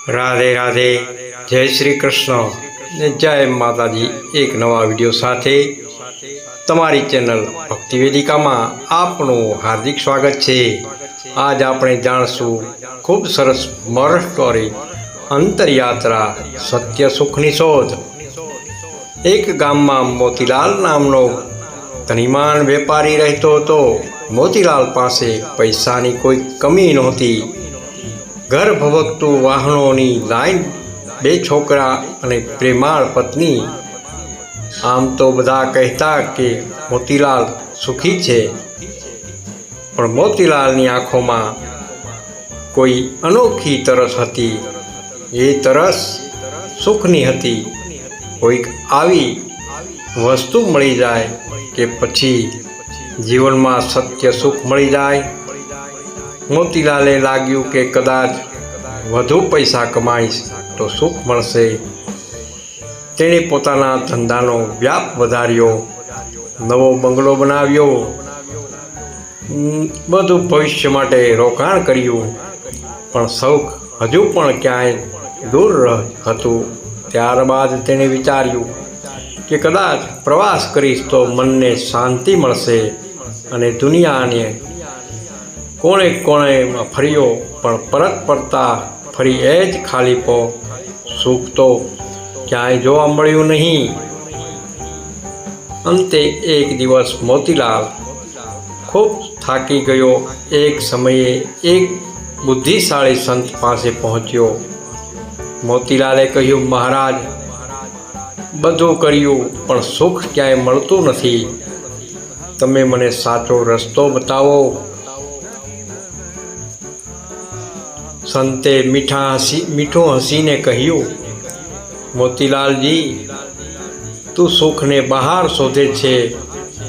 રાધે રાધે, જય શ્રી કૃષ્ણ ને જય માતાજી। એક નવા વિડીયો સાથે તમારી ચેનલ ભક્તિ વેદિકામાં આપનું હાર્દિક સ્વાગત છે। આજ આપણે જાણશું ખૂબ સરસ મરલ સ્ટોરી, અંતરયાત્રા સત્ય સુખની શોધ। એક ગામમાં મોતીલાલ નામનો ધનવાન વેપારી રહેતો હતો। મોતીલાલ પાસે પૈસાની કોઈ કમી નહોતી। ઘર ભબકતું વાહનોની લાઈન, 2 છોકરા અને પ્રેમાળ પત્ની। આમ તો બધા કહેતા કે મોતીલાલ સુખી છે, પણ મોતીલાલની આંખોમાં કોઈ અનોખી તરસ હતી। એ તરસ સુખની હતી। કોઈક આવી વસ્તુ મળી જાય કે પછી જીવનમાં સત્ય સુખ મળી જાય। મોતીલાલે લાગ્યું કે કદાચ વધુ પૈસા કમાઈશ તો સુખ મળશે। તેણે પોતાના ધંધાનો વ્યાપ વધાર્યો, નવો બંગલો બનાવ્યો, બધું ભવિષ્ય માટે રોકાણ કર્યું, પણ સુખ હજુ પણ ક્યાંય દૂર હતું। ત્યારબાદ તેણે વિચાર્યું કે કદાચ પ્રવાસ કરીશ તો મનને શાંતિ મળશે। અને દુનિયાને કોણે કોણેમાં ફર્યો, પણ પરત ફરતા ફરી એ જ ખાલીપો। સુખ તો ક્યાંય જોવા મળ્યું નહીં। અંતે એક દિવસ મોતીલાલ ખૂબ થાકી ગયો। એક સમયે એક બુદ્ધિશાળી સંત પાસે પહોંચ્યો। મોતીલાલે કહ્યું, મહારાજ, બધું કર્યું પણ સુખ ક્યાંય મળતું નથી। તમે મને સાચો રસ્તો બતાવો। સંતે મીઠું હસીને કહ્યું, મોતીલાલજી, તું સુખને બહાર શોધે છે,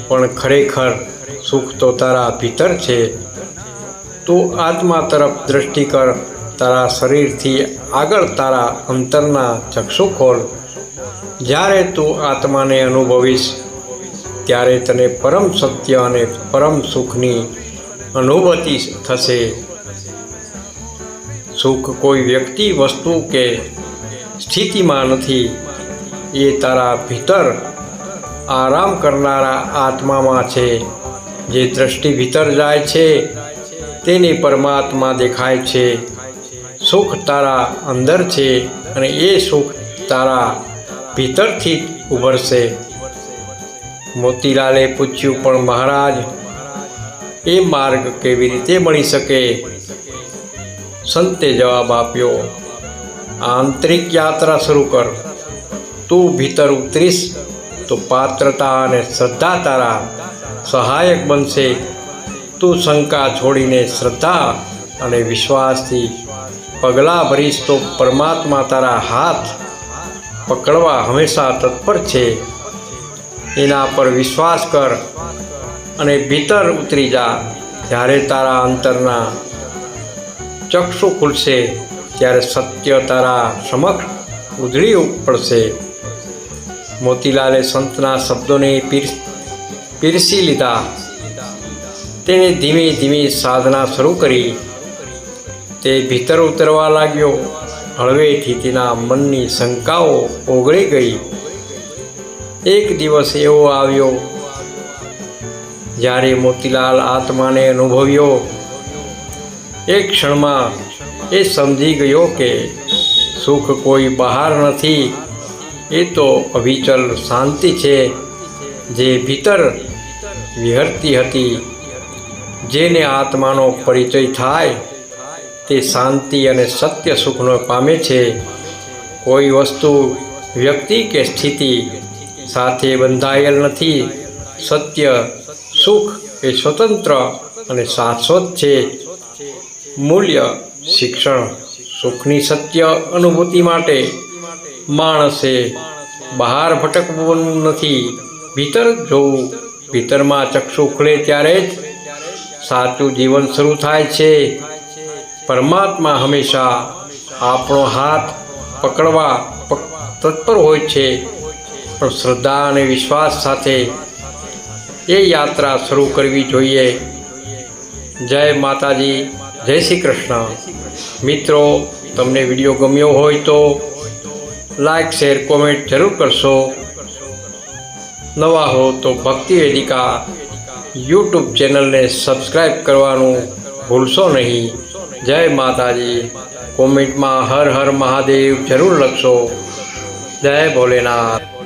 પણ ખરેખર સુખ તો તારા ભીતર છે। તું આત્મા તરફ દ્રષ્ટિ કર। તારા શરીરથી આગળ તારા અંતરના ચક્ષુ ખોલ। જ્યારે તું આત્માને અનુભવીશ ત્યારે તને પરમ સત્ય અને પરમ સુખની અનુભૂતિ થશે। સુખ કોઈ વ્યક્તિ, વસ્તુ કે સ્થિતિમાં નથી। એ તારા ભીતર આરામ કરનારા આત્મામાં છે। જે દ્રષ્ટિ ભીતર જાય છે તેને પરમાત્મા દેખાય છે। સુખ તારા અંદર છે અને એ સુખ તારા ભીતરથી જ ઉભરશે। મોતીલાલે પૂછ્યું, પણ મહારાજ, એ માર્ગ કેવી રીતે મળી શકે? સંતે જવાબ આપ્યો, આંતરિક યાત્રા શરૂ કર। તું ભીતર ઉતરીશ તો પાત્રતા અને શ્રદ્ધા તારા સહાયક બનશે। તું શંકા છોડીને શ્રદ્ધા અને વિશ્વાસથી પગલાં ભરીશ તો પરમાત્મા તારા હાથ પકડવા હંમેશા તત્પર છે। એના પર વિશ્વાસ કર અને ભીતર ઉતરી જા। જ્યારે તારા અંતરના ચક્ષુ ખુલશે ત્યારે સત્ય તારા સમક્ષ ઉજળી પડશે। મોતીલાલે સંતના શબ્દોને પીરસી લીધા। તેણે ધીમે ધીમે સાધના શરૂ કરી। તે ભીતર ઉતરવા લાગ્યો। હળવેથી તેના મનની શંકાઓ ઓગળી ગઈ। એક દિવસ એવો આવ્યો જ્યારે મોતીલાલ આત્માને અનુભવ્યો। એક ક્ષણમાં એ સમજી ગયો કે સુખ કોઈ બહાર નથી, એ તો અવિચલ શાંતિ છે જે ભીતર વિહરતી હતી। જેને આત્માનો પરિચય થાય તે શાંતિ અને સત્ય સુખનો પામે છે। કોઈ વસ્તુ, વ્યક્તિ કે સ્થિતિ સાથે બંધાયેલ નથી। સત્ય સુખ એ સ્વતંત્ર અને શાશ્વત છે। મૂલ્ય શિક્ષણ, સુખની સત્ય અનુભૂતિ માટે માણસે બહાર ભટકવું નથી, ભીતર જોવું। ભીતરમાં ચક્ષુ ખુલે ત્યારે જ સાચું જીવન શરૂ થાય છે। પરમાત્મા હંમેશા આપણો હાથ પકડવા તત્પર હોય છે, પણ શ્રદ્ધા અને વિશ્વાસ સાથે એ યાત્રા શરૂ કરવી જોઈએ। જય માતાજી, જય શ્રી કૃષ્ણ. મિત્રો, તમને વિડીયો ગમ્યો હોય તો લાઈક શેર કોમેન્ટ જરૂર કરશો. નવા હો તો ભક્તિ વેદિકા યુટ્યુબ ચેનલને સબસ્ક્રાઈબ કરવાનું ભૂલશો નહીં. જય માતાજી. કોમેન્ટમાં હર હર મહાદેવ જરૂર લખશો. જય ભોલેનાથ.